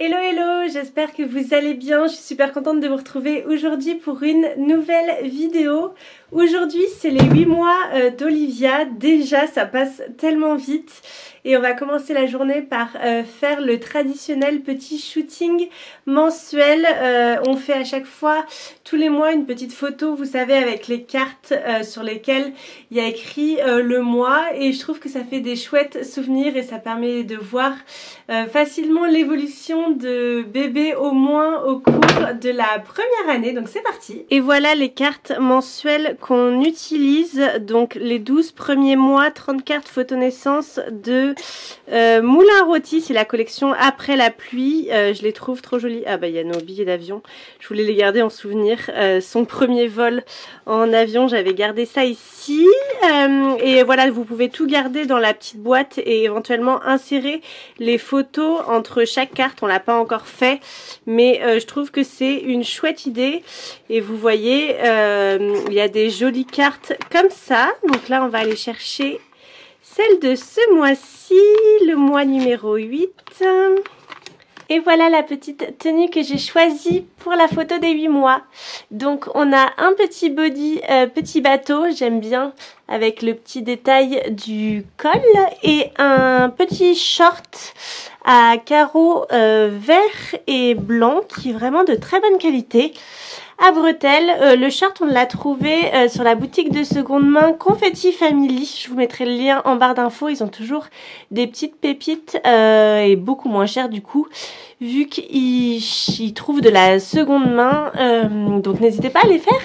Hello hello, j'espère que vous allez bien, je suis super contente de vous retrouver aujourd'hui pour une nouvelle vidéo. Aujourd'hui c'est les 8 mois d'Olivia, déjà ça passe tellement vite et on va commencer la journée par faire le traditionnel petit shooting mensuel. On fait à chaque fois, tous les mois, une petite photo, vous savez, avec les cartes sur lesquelles il y a écrit le mois et je trouve que ça fait des chouettes souvenirs et ça permet de voir facilement l'évolution de bébé au moins au cours de la première année. Donc c'est parti. Et voilà les cartes mensuelles qu'on utilise. Donc les 12 premiers mois, 30 cartes photo naissance de Moulin Rôti. C'est la collection après la pluie. Je les trouve trop jolies. Ah bah il y a nos billets d'avion. Je voulais les garder en souvenir. Son premier vol en avion, j'avais gardé ça ici. Et voilà, vous pouvez tout garder dans la petite boîte et éventuellement insérer les photos entre chaque carte. On l'a pas encore fait, mais je trouve que c'est une chouette idée. Et vous voyez, il y a des jolies cartes comme ça. Donc là, on va aller chercher celle de ce mois-ci, le mois numéro 8. Et voilà la petite tenue que j'ai choisie pour la photo des 8 mois. Donc on a un petit body, petit bateau, j'aime bien, avec le petit détail du col. Et un petit short à carreaux vert et blanc qui est vraiment de très bonne qualité. À bretelles, le short on l'a trouvé sur la boutique de seconde main Confetti Family. Je vous mettrai le lien en barre d'infos. Ils ont toujours des petites pépites et beaucoup moins cher du coup, vu qu'ils trouvent de la seconde main. Donc n'hésitez pas à aller faire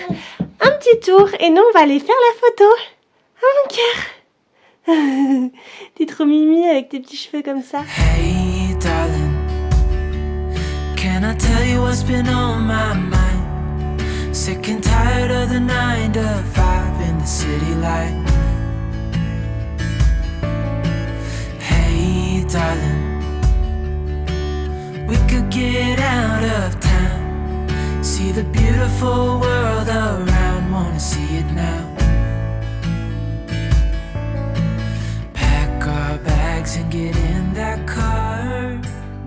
un petit tour. Et nous on va aller faire la photo. Oh mon cœur. T'es trop mimi avec tes petits cheveux comme ça. Hey darling, can I tell you what's been on my mind? Sick and tired of the 9 to 5 in the city life. Hey darling, we could get out of town, see the beautiful world around, wanna see it now. Pack our bags and get in that car.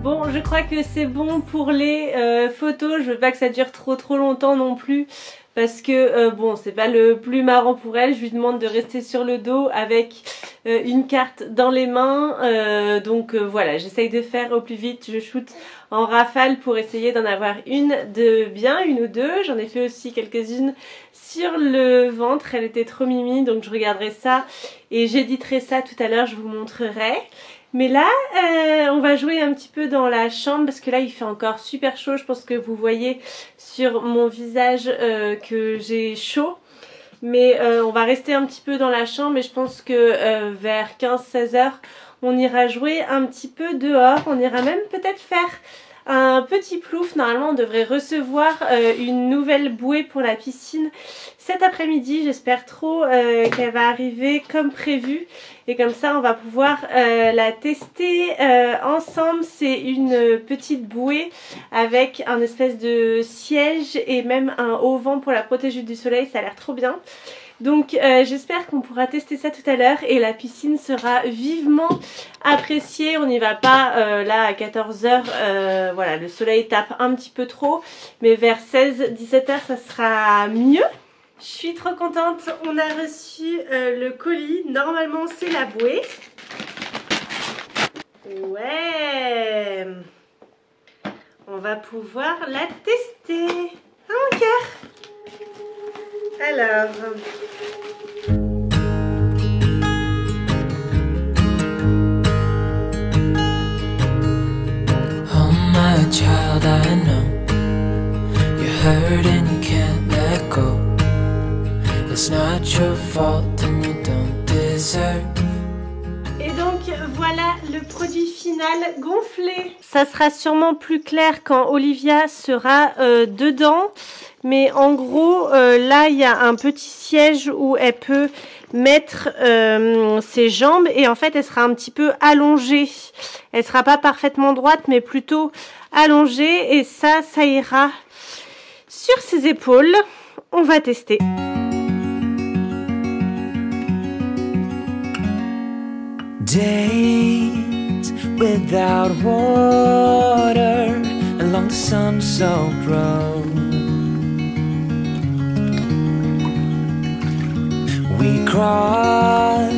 Bon, je crois que c'est bon pour les photos. Je veux pas que ça dure trop longtemps non plus. Parce que, bon, c'est pas le plus marrant pour elle. Je lui demande de rester sur le dos avec une carte dans les mains. Donc voilà, j'essaye de faire au plus vite. Je shoot en rafale pour essayer d'en avoir une de bien, une ou deux. J'en ai fait aussi quelques-unes sur le ventre. Elle était trop mimi, donc je regarderai ça. Et j'éditerai ça tout à l'heure, je vous montrerai. Mais là, on va jouer un petit peu dans la chambre parce que là, il fait encore super chaud. Je pense que vous voyez sur mon visage que j'ai chaud. Mais on va rester un petit peu dans la chambre et je pense que vers 15-16 heures, on ira jouer un petit peu dehors. On ira même peut-être faire un petit plouf. Normalement on devrait recevoir une nouvelle bouée pour la piscine cet après-midi. J'espère trop qu'elle va arriver comme prévu et comme ça on va pouvoir la tester ensemble. C'est une petite bouée avec un espèce de siège et même un auvent pour la protéger du soleil. Ça a l'air trop bien. Donc j'espère qu'on pourra tester ça tout à l'heure et la piscine sera vivement appréciée. On n'y va pas là à 14 h, voilà, le soleil tape un petit peu trop, mais vers 16-17 h ça sera mieux. Je suis trop contente, on a reçu le colis, normalement c'est la bouée. Ouais, on va pouvoir la tester. Ah mon cœur. Alors, Oh my child, I know you're hurt and you can't let go. It's not your fault and you don't deserve. et donc voilà le produit final gonflé. Ça sera sûrement plus clair quand Olivia sera dedans. Mais en gros, là, il y a un petit siège où elle peut mettre ses jambes. Et en fait, elle sera un petit peu allongée. Elle sera pas parfaitement droite, mais plutôt allongée. Et ça ira sur ses épaules. On va tester. Days without water, sun-soaked road. We crossed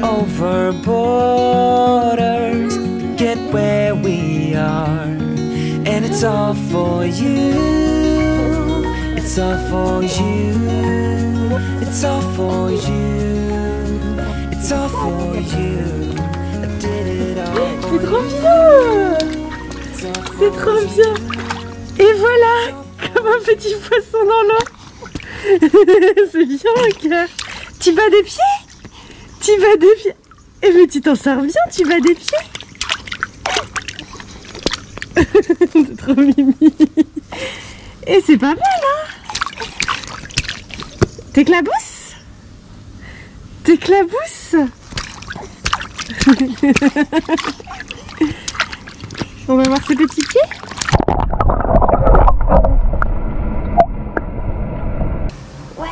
over borders, get where we are, and it's all for you. It's all for you. It's all for you. It's all for you. I did it all for C'est trop bien. C'est trop bien. Et voilà, comme un petit poisson dans l'eau. C'est bien, cœur. Tu bats des pieds? Tu bats des pieds? Eh mais tu t'en sors bien, tu bats des pieds. C'est trop mimi. Et c'est pas mal, hein? T'éclabousses? T'éclabousses? On va voir ses petits pieds. Ouais.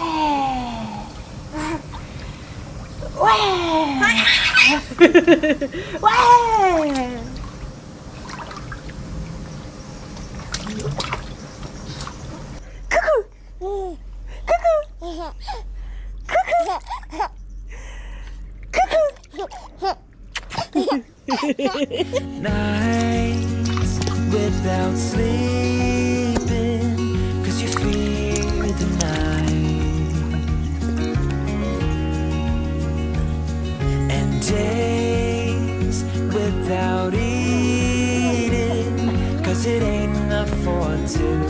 Coucou. nights without sleeping, 'cause you fear the night, and days without eating, 'cause it ain't enough for two,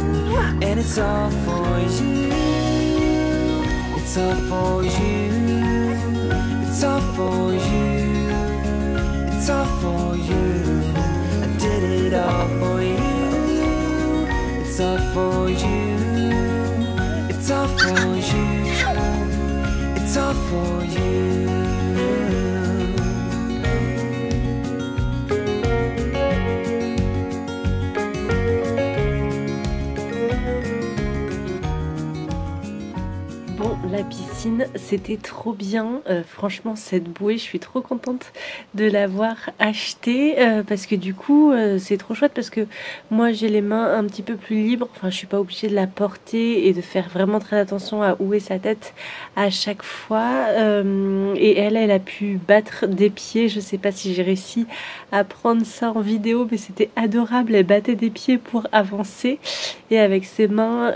and it's all for you. It's all for you. It's all for you. It's all for you. I did it all for you. It's all for you. It's all for you. It's all for you. Bon, la piscine, c'était trop bien. Franchement, cette bouée, je suis trop contente de l'avoir achetée parce que du coup, c'est trop chouette parce que moi, j'ai les mains un petit peu plus libres. Enfin, je suis pas obligée de la porter et de faire vraiment très attention à où est sa tête à chaque fois. Et elle a pu battre des pieds. Je sais pas si j'ai réussi à prendre ça en vidéo, mais c'était adorable. Elle battait des pieds pour avancer et avec ses mains,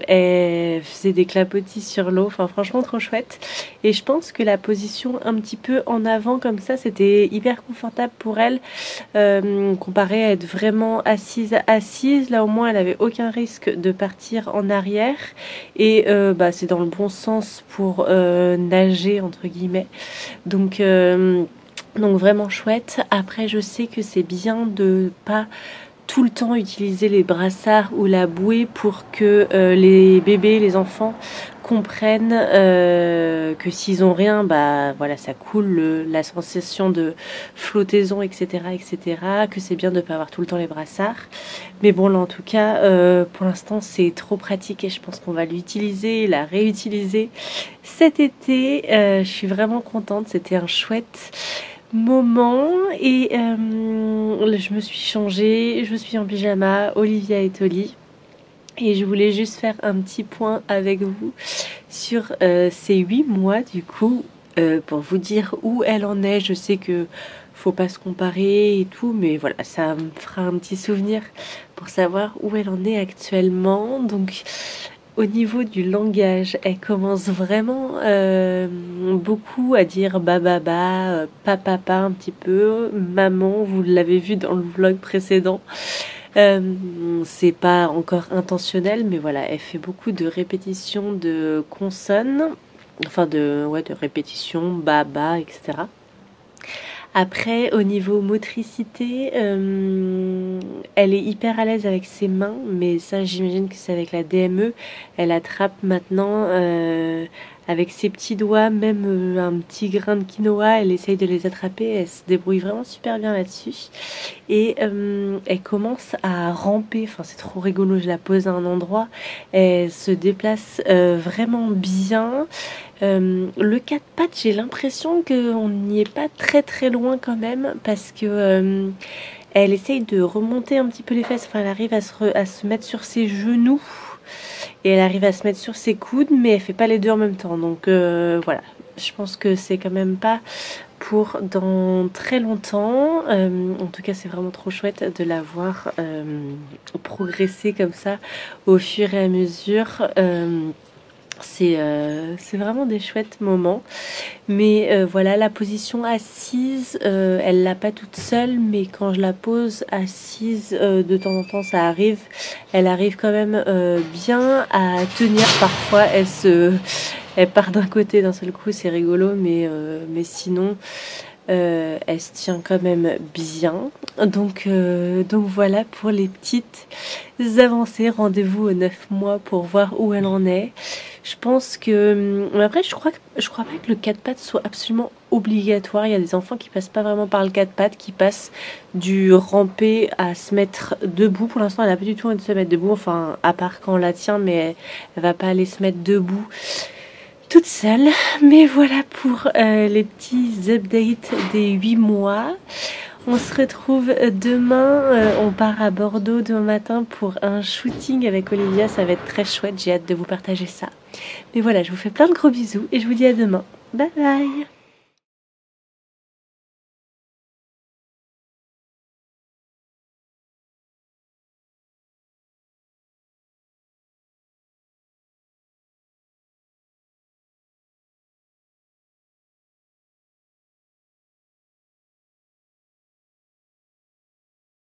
elle faisait des clapotis sur l'eau. Enfin, franchement, trop chouette. Et je pense que la position un petit peu en avant comme ça, c'était hyper confortable pour elle, comparé à être vraiment assise. Là, au moins, elle avait aucun risque de partir en arrière. Et c'est dans le bon sens pour nager, entre guillemets. Donc vraiment chouette. Après, je sais que c'est bien de pas tout le temps utiliser les brassards ou la bouée pour que les bébés, les enfants comprennent que s'ils ont rien, voilà, ça coule, la sensation de flottaison, etc., que c'est bien de ne pas avoir tout le temps les brassards. Mais bon, là, en tout cas, pour l'instant, c'est trop pratique et je pense qu'on va l'utiliser, la réutiliser cet été. Je suis vraiment contente, c'était un chouette moment et je me suis changée, je suis en pyjama, Olivia est au lit et je voulais juste faire un petit point avec vous sur ces 8 mois du coup pour vous dire où elle en est. Je sais que faut pas se comparer et tout, mais voilà, ça me fera un petit souvenir pour savoir où elle en est actuellement. Donc au niveau du langage, elle commence vraiment beaucoup à dire papa un petit peu, maman, vous l'avez vu dans le vlog précédent. C'est pas encore intentionnel, mais voilà, elle fait beaucoup de répétitions de consonnes, enfin de répétitions, baba, etc. Après, au niveau motricité, elle est hyper à l'aise avec ses mains, mais ça, j'imagine que c'est avec la DME. Elle attrape maintenant avec ses petits doigts, même un petit grain de quinoa, elle essaye de les attraper. Elle se débrouille vraiment super bien là-dessus. Et elle commence à ramper. Enfin, c'est trop rigolo, je la pose à un endroit. Elle se déplace vraiment bien. Le 4 pattes, j'ai l'impression qu'on n'y est pas très très loin quand même, parce que Elle essaye de remonter un petit peu les fesses, enfin elle arrive à se mettre sur ses genoux et elle arrive à se mettre sur ses coudes, mais elle fait pas les deux en même temps. Donc voilà, je pense que c'est quand même pas pour dans très longtemps. En tout cas, c'est vraiment trop chouette de la voir progresser comme ça au fur et à mesure. C'est vraiment des chouettes moments. Mais voilà, la position assise, elle l'a pas toute seule, mais quand je la pose assise, de temps en temps, ça arrive. Elle arrive quand même bien à tenir. Parfois, elle part d'un côté d'un seul coup, c'est rigolo, mais sinon, elle se tient quand même bien. Donc voilà pour les petites avancées. Rendez-vous aux 9 mois pour voir où elle en est. Je pense que... Après, je crois pas que le 4 pattes soit absolument obligatoire. Il y a des enfants qui passent pas vraiment par le 4 pattes, qui passent du ramper à se mettre debout. Pour l'instant, elle n'a pas du tout envie de se mettre debout. Enfin, à part quand on la tient, mais elle va pas aller se mettre debout toute seule. Mais voilà pour les petits updates des 8 mois. On se retrouve demain, on part à Bordeaux demain matin pour un shooting avec Olivia, ça va être très chouette, j'ai hâte de vous partager ça. Mais voilà, je vous fais plein de gros bisous et je vous dis à demain. Bye bye!